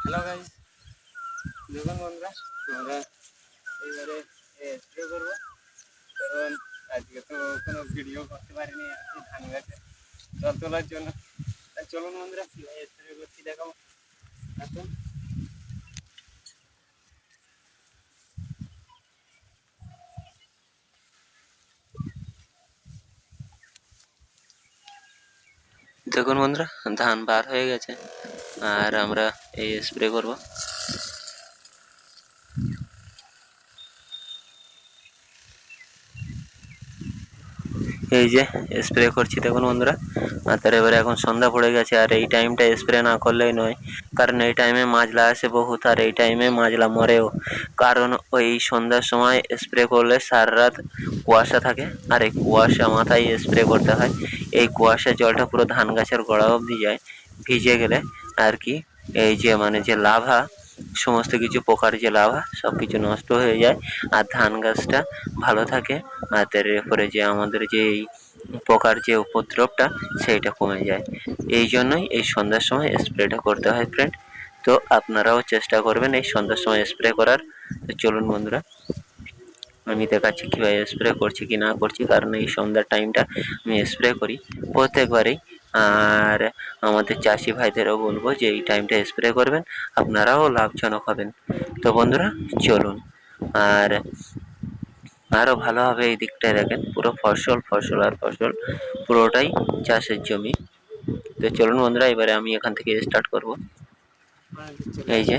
Hello guys, দেখুন বন্ধুরা, আমরা এবারে স্প্রে করবো। কারণ আজকে তো কোনো ভিডিও করতে পারিনি আর কি, ধান গাছে জল তোলার জন্য। তাই চলুন বন্ধুরা, কীভাবে স্প্রে করছি দেখাবো। এখন দেখুন বন্ধুরা, ধান বার হয়ে গেছে আর আমরা এই স্প্রে করব। এই যে স্প্রে করছি দেখুন বন্ধুরা। আর এবারে এখন সন্ধ্যা পড়ে গেছে আর এই টাইমটা স্প্রে না করলেই নয়, কারণ এই টাইমে মাজলা আসে বহুত আর এই টাইমে মাজলা মরেও। কারণ ওই সন্ধ্যার সময় স্প্রে করলে সারা রাত কুয়াশা থাকে আর এই কুয়াশা মাথায় স্প্রে করতে হয়। এই কুয়াশা জলটা পুরো ধান গাছের গোড়া অবধি যায়, ভিজে গেলে আর কি এই যে মানে যে লাভা, সমস্ত কিছু পোকার যে লাভা সব কিছু নষ্ট হয়ে যায় আর ধান গাছটা ভালো থাকে। আর এরপরে যে আমাদের যে এই পোকার যে উপদ্রবটা সেইটা কমে যায়। এই জন্যই এই সন্ধ্যার সময় স্প্রেটা করতে হয় ফ্রেন্ড। তো আপনারাও চেষ্টা করবেন এই সন্ধ্যার সময় স্প্রে করার। তো চলুন বন্ধুরা, আমি দেখাচ্ছি কীভাবে স্প্রে করছি কি না করছি, কারণ এই সন্ধ্যার টাইমটা আমি স্প্রে করি প্রত্যেকবারেই। আর আমাদের চাষি ভাইদেরও বলবো যে এই টাইমটা স্প্রে করবেন, আপনারাও লাভজনক হবেন। তো বন্ধুরা চলুন, আর আরও ভালোভাবে এই দিকটায় দেখেন, পুরো ফসল ফসল আর ফসল, পুরোটাই চাষের জমি। তো চলুন বন্ধুরা, এবারে আমি এখান থেকে স্টার্ট করব। এই যে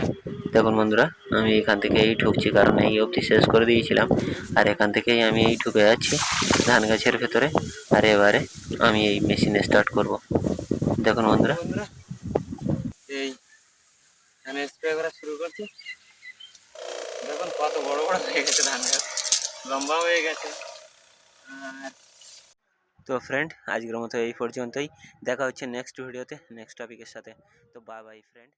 দেখুন বন্ধুরা, আমি এখান থেকে এই ঢুকছি, কারণ এই অবধি শেষ করে দিয়েছিলাম আর এখান থেকেই আমি এই ঢুকে যাচ্ছি ধান গাছের ভেতরে। আর এবারে আমি এই মেশিনে স্টার্ট করব। দেখুন বন্ধুরা, এই আমি স্প্রে করা শুরু করছি। দেখুন কত বড় বড় হয়ে গেছে ধান গাছ, লম্বা হয়ে গেছে। আর তো ফ্রেন্ড, আজকের মতো এই পর্যন্তই। দেখা হচ্ছে নেক্সট ভিডিওতে নেক্সট টপিকের সাথে। তো বাই বাই ফ্রেন্ড।